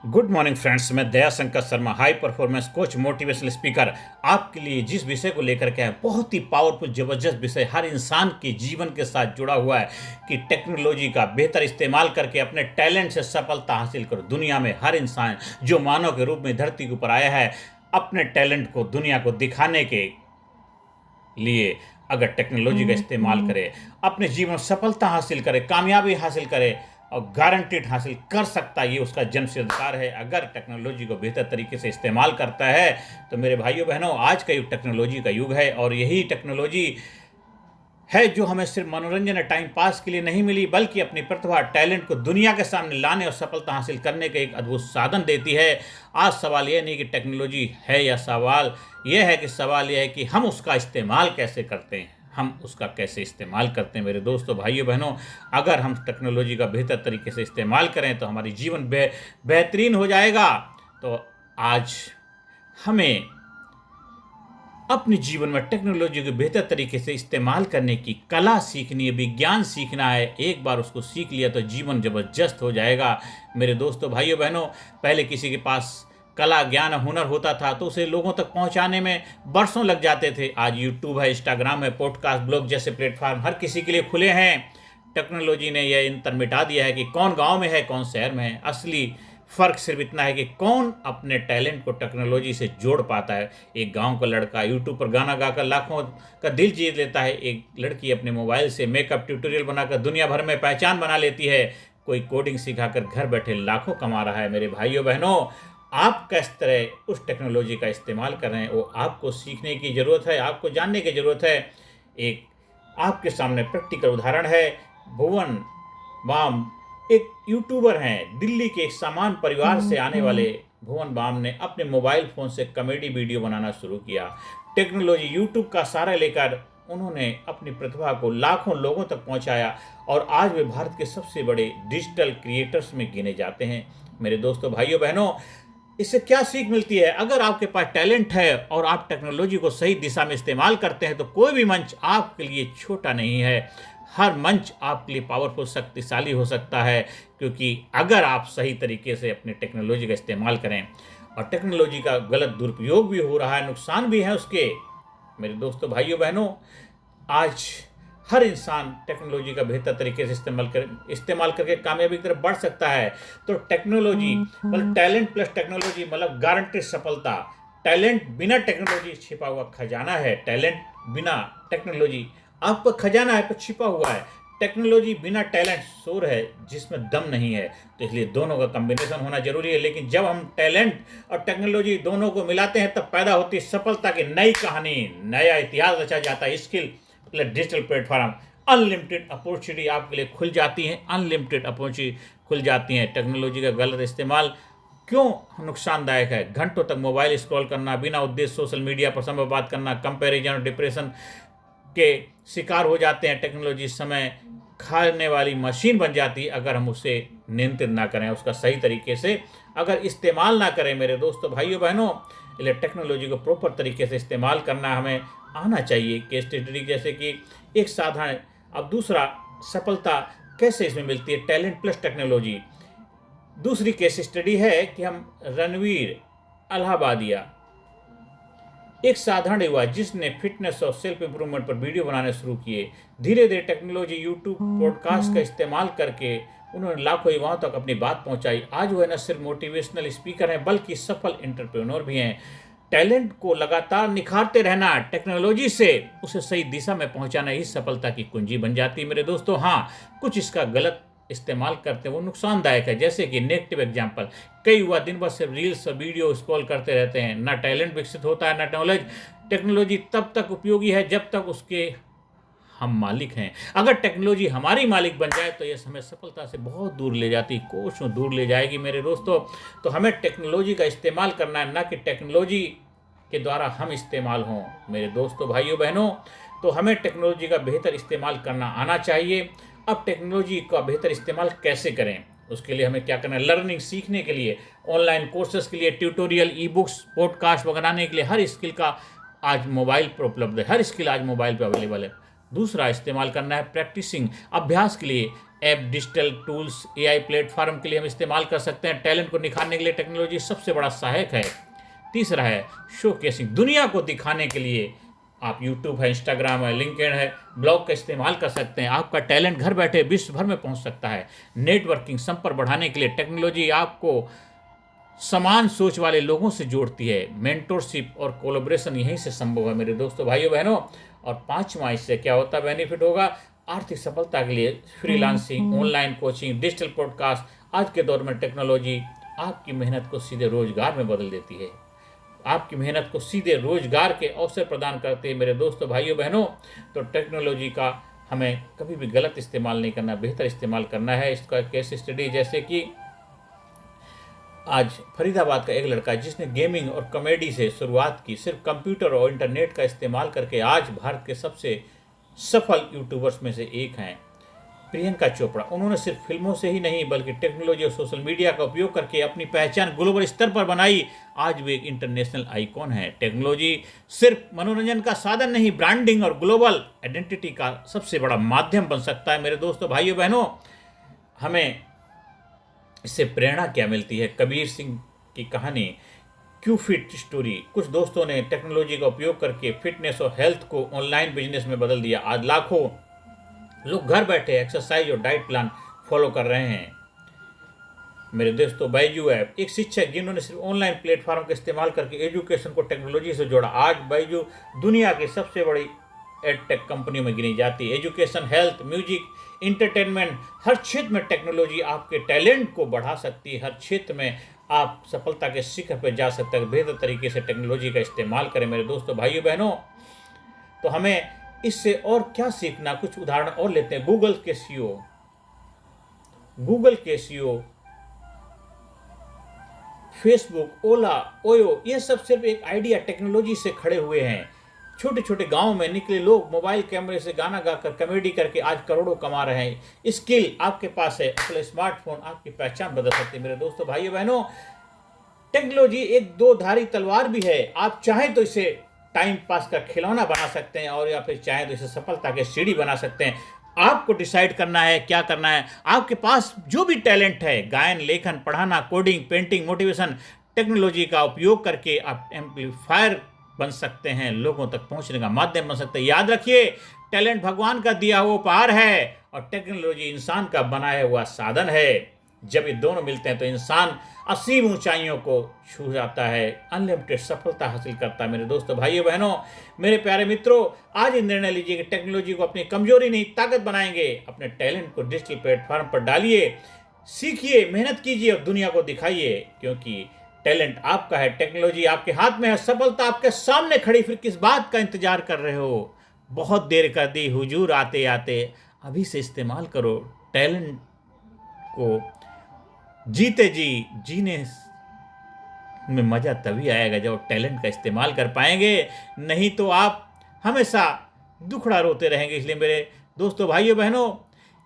Good morning friends. मैं Daya Shankar Sharma, high performance coach, motivational speaker, आपके लिए जिस विषय को लेकर के आए, बहुत ही पावरफुल जबरदस्त विषय, हर इंसान के जीवन के साथ जुड़ा हुआ है कि टेक्नोलॉजी का बेहतर इस्तेमाल करके अपने टैलेंट से सफलता हासिल करो। दुनिया में हर इंसान जो मानव के रूप में धरती के ऊपर आया है, अपने टैलेंट को दुनिया को दिखाने के लिए अगर टेक्नोलॉजी का इस्तेमाल करे, अपने जीवन में सफलता हासिल करे, कामयाबी हासिल करे और गारंटीड हासिल कर सकता है, ये उसका जन्मसिद्ध अधिकार है। अगर टेक्नोलॉजी को बेहतर तरीके से इस्तेमाल करता है तो मेरे भाइयों बहनों, आज का युग टेक्नोलॉजी का युग है और यही टेक्नोलॉजी है जो हमें सिर्फ मनोरंजन या टाइम पास के लिए नहीं मिली, बल्कि अपनी प्रतिभा टैलेंट को दुनिया के सामने लाने और सफलता हासिल करने का एक अद्भुत साधन देती है। आज सवाल यह नहीं कि टेक्नोलॉजी है, या सवाल यह है कि हम उसका इस्तेमाल कैसे करते हैं, हम उसका कैसे इस्तेमाल करते हैं। मेरे दोस्तों, भाइयों बहनों, अगर हम टेक्नोलॉजी का बेहतर तरीके से इस्तेमाल करें तो हमारी जीवन बेहतरीन हो जाएगा। तो आज हमें अपने जीवन में टेक्नोलॉजी को बेहतर तरीके से इस्तेमाल करने की कला सीखनी है, विज्ञान सीखना है। एक बार उसको सीख लिया तो जीवन जबरदस्त हो जाएगा। मेरे दोस्तों, भाइयों बहनों, पहले किसी के पास कला, ज्ञान, हुनर होता था तो उसे लोगों तक पहुंचाने में बरसों लग जाते थे। आज यूट्यूब है, इंस्टाग्राम है, पॉडकास्ट, ब्लॉग जैसे प्लेटफॉर्म हर किसी के लिए खुले हैं। टेक्नोलॉजी ने यह अंतर मिटा दिया है कि कौन गांव में है, कौन शहर में है। असली फ़र्क सिर्फ इतना है कि कौन अपने टैलेंट को टेक्नोलॉजी से जोड़ पाता है। एक गांव का लड़का यूट्यूब पर गाना गाकर लाखों का दिल जीत लेता है। एक लड़की अपने मोबाइल से मेकअप ट्यूटोरियल बनाकर दुनिया भर में पहचान बना लेती है। कोई कोडिंग सिखाकर घर बैठे लाखों कमा रहा है। मेरे भाइयों बहनों, आप किस तरह उस टेक्नोलॉजी का इस्तेमाल कर रहे हैं, वो आपको सीखने की ज़रूरत है, आपको जानने की ज़रूरत है। एक आपके सामने प्रैक्टिकल उदाहरण है। भुवन बाम एक यूट्यूबर हैं। दिल्ली के एक सामान्य परिवार से आने वाले भुवन बाम ने अपने मोबाइल फ़ोन से कॉमेडी वीडियो बनाना शुरू किया। टेक्नोलॉजी यूट्यूब का सहारा लेकर उन्होंने अपनी प्रतिभा को लाखों लोगों तक पहुंचाया और आज वे भारत के सबसे बड़े डिजिटल क्रिएटर्स में गिने जाते हैं। मेरे दोस्तों, भाइयों बहनों, इससे क्या सीख मिलती है? अगर आपके पास टैलेंट है और आप टेक्नोलॉजी को सही दिशा में इस्तेमाल करते हैं तो कोई भी मंच आपके लिए छोटा नहीं है। हर मंच आपके लिए पावरफुल, शक्तिशाली हो सकता है, क्योंकि अगर आप सही तरीके से अपनी टेक्नोलॉजी का इस्तेमाल करें। और टेक्नोलॉजी का गलत दुरुपयोग भी हो रहा है, नुकसान भी है उसके। मेरे दोस्तों, भाइयों बहनों, आज हर इंसान टेक्नोलॉजी का बेहतर तरीके से इस्तेमाल करके कामयाबी की तरफ बढ़ सकता है। तो टेक्नोलॉजी मतलब टैलेंट प्लस टेक्नोलॉजी मतलब गारंटेड सफलता। टैलेंट बिना टेक्नोलॉजी छिपा हुआ खजाना है। टैलेंट बिना टेक्नोलॉजी आपका खजाना है पर छिपा हुआ है। टेक्नोलॉजी बिना टैलेंट शोर है जिसमें दम नहीं है। तो इसलिए दोनों का कॉम्बिनेशन होना जरूरी है। लेकिन जब हम टैलेंट और टेक्नोलॉजी दोनों को मिलाते हैं तब पैदा होती है सफलता की नई कहानी, नया इतिहास रचा जाता है। Skill plus digital platform, unlimited opportunity आपके लिए खुल जाती हैं। अनलिमिटेड अपॉर्चुनिटी खुल जाती हैं। टेक्नोलॉजी का गलत इस्तेमाल क्यों नुकसानदायक है? घंटों तक मोबाइल स्क्रॉल करना, बिना उद्देश्य सोशल मीडिया पर समय बात करना, कंपैरिजन और डिप्रेशन के शिकार हो जाते हैं। टेक्नोलॉजी समय खाने वाली मशीन बन जाती है अगर हम उसे नियंत्रित ना करें, उसका सही तरीके से अगर इस्तेमाल ना करें। मेरे दोस्तों, भाइयों बहनों, इसलिए टेक्नोलॉजी को प्रॉपर तरीके से इस्तेमाल करना हमें आना चाहिए। केस स्टडी जैसे कि एक साधारण। अब दूसरा, सफलता कैसे इसमें मिलती है? Talent plus technology. दूसरी केस स्टडी है कि हम रणवीर अलाहाबादिया, एक साधारण युवा जिसने फिटनेस और सेल्फ इंप्रूवमेंट पर वीडियो बनाने शुरू किए। धीरे धीरे टेक्नोलॉजी, यूट्यूब, पॉडकास्ट का इस्तेमाल करके उन्होंने लाखों युवाओं तक अपनी बात पहुंचाई। आज वह न सिर्फ मोटिवेशनल स्पीकर हैं बल्कि सफल एंटरप्रेन्योर भी हैं। टैलेंट को लगातार निखारते रहना, टेक्नोलॉजी से उसे सही दिशा में पहुंचाना ही सफलता की कुंजी बन जाती है। मेरे दोस्तों, हाँ, कुछ इसका गलत इस्तेमाल करते हैं वो नुकसानदायक है। जैसे कि नेगेटिव एग्जाम्पल, कई युवा दिन भर सिर्फ रील्स और वीडियो स्क्रॉल करते रहते हैं। ना टैलेंट विकसित होता है, ना नॉलेज। टेक्नोलॉजी तब तक उपयोगी है जब तक उसके हम मालिक हैं। अगर टेक्नोलॉजी हमारी मालिक बन जाए तो यह हमें सफलता से बहुत दूर ले जाती, कोसों दूर ले जाएगी। मेरे दोस्तों, तो हमें टेक्नोलॉजी का इस्तेमाल करना है, ना कि टेक्नोलॉजी के द्वारा हम इस्तेमाल हों। मेरे दोस्तों, भाइयों बहनों, तो हमें टेक्नोलॉजी का बेहतर इस्तेमाल करना आना चाहिए। अब टेक्नोलॉजी का बेहतर इस्तेमाल कैसे करें, उसके लिए हमें क्या करना है? लर्निंग, सीखने के लिए, ऑनलाइन कोर्सेज के लिए, ट्यूटोरियल, ई बुक्स, पॉडकास्ट बनाने के लिए हर स्किल का आज मोबाइल पर उपलब्ध है। हर स्किल आज मोबाइल पर अवेलेबल है। दूसरा इस्तेमाल करना है प्रैक्टिसिंग, अभ्यास के लिए। App, digital tools, AI platform के लिए हम इस्तेमाल कर सकते हैं। टैलेंट को निखारने के लिए टेक्नोलॉजी सबसे बड़ा सहायक है। तीसरा है शोकेसिंग, दुनिया को दिखाने के लिए आप यूट्यूब है, इंस्टाग्राम है, लिंक्डइन है, ब्लॉग का इस्तेमाल कर सकते हैं। आपका टैलेंट घर बैठे विश्व भर में पहुंच सकता है। नेटवर्किंग, संपर्क बढ़ाने के लिए टेक्नोलॉजी आपको समान सोच वाले लोगों से जोड़ती है। मेंटोरशिप और कोलैबोरेशन यहीं से संभव है मेरे दोस्तों, भाइयों बहनों। और पांचवा, इससे क्या होता है बेनिफिट होगा, आर्थिक सफलता के लिए freelancing, online coaching, digital podcast. आज के दौर में टेक्नोलॉजी आपकी मेहनत को सीधे रोजगार में बदल देती है, आपकी मेहनत को सीधे रोजगार के अवसर प्रदान करते हैं मेरे दोस्तों, भाइयों बहनों। तो टेक्नोलॉजी का हमें कभी भी गलत इस्तेमाल नहीं करना, बेहतर इस्तेमाल करना है। इसका केस स्टडी, जैसे कि आज फरीदाबाद का एक लड़का जिसने गेमिंग और कॉमेडी से शुरुआत की, सिर्फ कंप्यूटर और इंटरनेट का इस्तेमाल करके आज भारत के सबसे सफल यूट्यूबर्स में से एक हैं प्रियंका चोपड़ा। उन्होंने सिर्फ फिल्मों से ही नहीं बल्कि टेक्नोलॉजी और सोशल मीडिया का उपयोग करके अपनी पहचान ग्लोबल स्तर पर बनाई। आज वे एक इंटरनेशनल आइकॉन है। टेक्नोलॉजी सिर्फ मनोरंजन का साधन नहीं, ब्रांडिंग और ग्लोबल आइडेंटिटी का सबसे बड़ा माध्यम बन सकता है मेरे दोस्तों, भाइयों बहनों। हमें इससे प्रेरणा क्या मिलती है? कबीर सिंह की कहानी क्यों फिट स्टोरी। कुछ दोस्तों ने टेक्नोलॉजी का उपयोग करके फिटनेस और हेल्थ को ऑनलाइन बिजनेस में बदल दिया। आज लाखों लोग घर बैठे एक्सरसाइज और डाइट प्लान फॉलो कर रहे हैं मेरे दोस्तों। बायजू ऐप, एक शिक्षक जिन्होंने सिर्फ ऑनलाइन प्लेटफॉर्म का इस्तेमाल करके एजुकेशन को टेक्नोलॉजी से जोड़ा। आज बायजू दुनिया की सबसे बड़ी एडटेक कंपनियों में गिनी जाती है। एजुकेशन, हेल्थ, म्यूजिक, इंटरटेनमेंट, हर क्षेत्र में टेक्नोलॉजी आपके टैलेंट को बढ़ा सकती है। हर क्षेत्र में आप सफलता के शिखर पर जा सकते हैं। बेहतर तरीके से टेक्नोलॉजी का इस्तेमाल करें मेरे दोस्तों, भाइयों बहनों। तो हमें इससे और क्या सीखना, कुछ उदाहरण और लेते हैं। गूगल के सीईओ, फेसबुक, ओला, ओयो, ये सब सिर्फ एक आइडिया टेक्नोलॉजी से खड़े हुए हैं। छोटे छोटे गांव में निकले लोग मोबाइल कैमरे से गाना गाकर, कॉमेडी करके आज करोड़ों कमा रहे हैं। स्किल आपके पास है, अपने स्मार्टफोन आपकी पहचान बदल सकते हैं मेरे दोस्तों, भाइयों बहनों। टेक्नोलॉजी एक दो धारी तलवार भी है। आप चाहें तो इसे टाइम पास का खिलौना बना सकते हैं और या फिर चाहें तो इसे सफलता के सीढ़ी बना सकते हैं। आपको डिसाइड करना है क्या करना है। आपके पास जो भी टैलेंट है, गायन, लेखन, पढ़ाना, कोडिंग, पेंटिंग, मोटिवेशन, टेक्नोलॉजी का उपयोग करके आप एम्पलीफायर बन सकते हैं, लोगों तक पहुंचने का माध्यम बन सकते हैं। याद रखिए, टैलेंट भगवान का दिया हुआ उपहार है और टेक्नोलॉजी इंसान का बनाया हुआ साधन है। जब ये दोनों मिलते हैं तो इंसान असीम ऊंचाइयों को छू जाता है, अनलिमिटेड सफलता हासिल करता है मेरे दोस्तों, भाइयों बहनों। मेरे प्यारे मित्रों, आज ही निर्णय लीजिए कि टेक्नोलॉजी को अपनी कमजोरी नहीं ताकत बनाएंगे। अपने टैलेंट को डिजिटल प्लेटफॉर्म पर डालिए, सीखिए, मेहनत कीजिए और दुनिया को दिखाइए, क्योंकि टैलेंट आपका है, टेक्नोलॉजी आपके हाथ में है, सफलता आपके सामने खड़ी। फिर किस बात का इंतजार कर रहे हो? बहुत देर कर दी हुजूर आते आते, अभी से इस्तेमाल करो टैलेंट को। जीते जी जीने में मज़ा तभी आएगा जब टैलेंट का इस्तेमाल कर पाएंगे, नहीं तो आप हमेशा दुखड़ा रोते रहेंगे। इसलिए मेरे दोस्तों, भाइयों बहनों,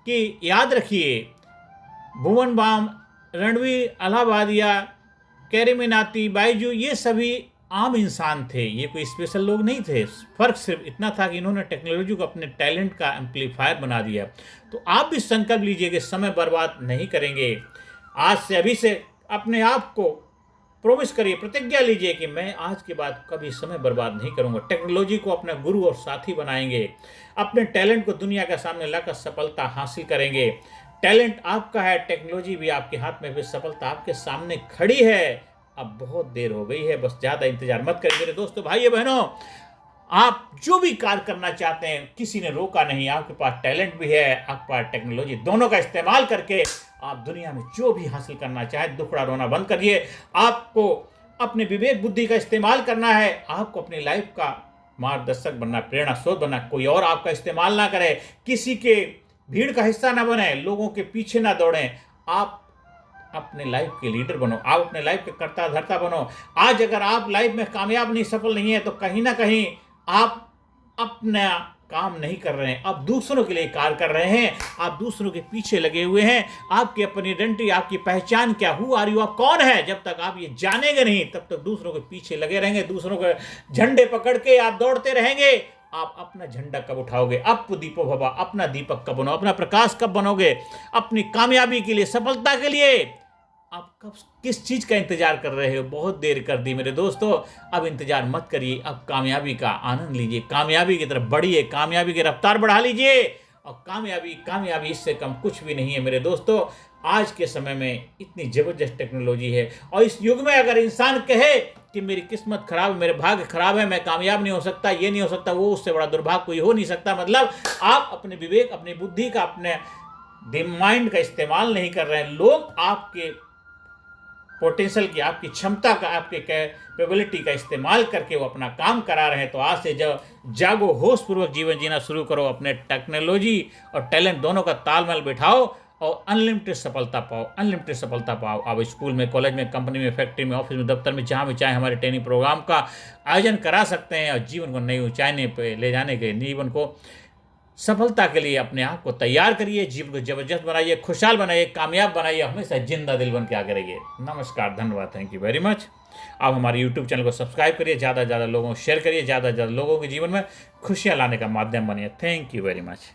कि याद रखिए, भुवन बाम, रणवीर अलाहाबादिया, कैरिमिनाती, बायजू, ये सभी आम इंसान थे, ये कोई स्पेशल लोग नहीं थे। फर्क सिर्फ इतना था कि इन्होंने टेक्नोलॉजी को अपने टैलेंट का एम्पलीफायर बना दिया। तो आप भी संकल्प लीजिए कि समय बर्बाद नहीं करेंगे। आज से, अभी से अपने आप को प्रॉमिस करिए, प्रतिज्ञा लीजिए कि मैं आज के बाद कभी समय बर्बाद नहीं करूंगा। टेक्नोलॉजी को अपना गुरु और साथी बनाएंगे, अपने टैलेंट को दुनिया के सामने लाकर सफलता हासिल करेंगे। टैलेंट आपका है, टेक्नोलॉजी भी आपके हाथ में, फिर सफलता आपके सामने खड़ी है। अब बहुत देर हो गई है, बस ज़्यादा इंतजार मत करिए मेरे दोस्तों, भाइयों बहनों। आप जो भी कार्य करना चाहते हैं, किसी ने रोका नहीं। आपके पास टैलेंट भी है, आपके पास टेक्नोलॉजी, दोनों का इस्तेमाल करके आप दुनिया में जो भी हासिल करना चाहें, दुखड़ा रोना बंद करिए। आपको अपने विवेक बुद्धि का इस्तेमाल करना है। आपको अपनी लाइफ का मार्गदर्शक बनना, प्रेरणा स्रोत बनना। कोई और आपका इस्तेमाल ना करे, किसी के भीड़ का हिस्सा ना बने, लोगों के पीछे ना दौड़ें। आप अपने लाइफ के लीडर बनो, आप अपने लाइफ के कर्ता धर्ता बनो। आज अगर आप लाइफ में कामयाब नहीं, सफल नहीं है, तो कहीं ना कहीं आप अपना काम नहीं कर रहे हैं, आप दूसरों के लिए कार्य कर रहे हैं, आप दूसरों के पीछे लगे हुए हैं। आपकी अपनी आइडेंटिटी, आपकी पहचान क्या, हु आर यू, आप कौन है, जब तक आप ये जानेंगे नहीं, तब तक दूसरों के पीछे लगे रहेंगे, दूसरों के झंडे पकड़ के आप दौड़ते रहेंगे। आप अपना झंडा कब उठाओगे? अप दीपो भवा, अपना दीपक कब बनो, अपना प्रकाश कब बनोगे? अपनी कामयाबी के लिए, सफलता के लिए आप कब किस चीज़ का इंतजार कर रहे हो? बहुत देर कर दी मेरे दोस्तों, अब इंतजार मत करिए, अब कामयाबी का आनंद लीजिए, कामयाबी की तरफ बढ़िए, कामयाबी की रफ्तार बढ़ा लीजिए। और कामयाबी कामयाबी इससे कम कुछ भी नहीं है मेरे दोस्तों। आज के समय में इतनी ज़बरदस्त टेक्नोलॉजी है, और इस युग में अगर इंसान कहे कि मेरी किस्मत खराब है, मेरे भाग्य खराब है, मैं कामयाब नहीं हो सकता, ये नहीं हो सकता, वो उससे बड़ा दुर्भाग्य कोई हो नहीं सकता। मतलब आप अपने विवेक, अपनी बुद्धि का, अपने माइंड का इस्तेमाल नहीं कर रहे हैं। लोग आपके पोटेंशियल की, आपकी क्षमता का, आपके कैपेबिलिटी का इस्तेमाल करके वो अपना काम करा रहे हैं। तो आज से जब जागो, होशपूर्वक जीवन जीना शुरू करो, अपने टेक्नोलॉजी और टैलेंट दोनों का तालमेल बिठाओ और अनलिमिटेड सफलता पाओ, अनलिमिटेड सफलता पाओ। आप स्कूल में, कॉलेज में, कंपनी में, फैक्ट्री में, ऑफिस में, दफ्तर में, जहाँ भी चाहे हमारे ट्रेनिंग प्रोग्राम का आयोजन करा सकते हैं, और जीवन को नई ऊंचाई पे ले जाने के, जीवन को सफलता के लिए अपने आप को तैयार करिए, जीवन को जबरदस्त बनाइए, खुशहाल बनाइए, कामयाब बनाइए, हमेशा जिंदा दिल बन के आगे रहिए। नमस्कार, धन्यवाद, थैंक यू वेरी मच। आप हमारे यूट्यूब चैनल को सब्सक्राइब करिए, ज़्यादा से ज़्यादा लोगों को शेयर करिए, ज़्यादा से ज़्यादा लोगों के जीवन में खुशियाँ लाने का माध्यम बनिए। Thank you very much.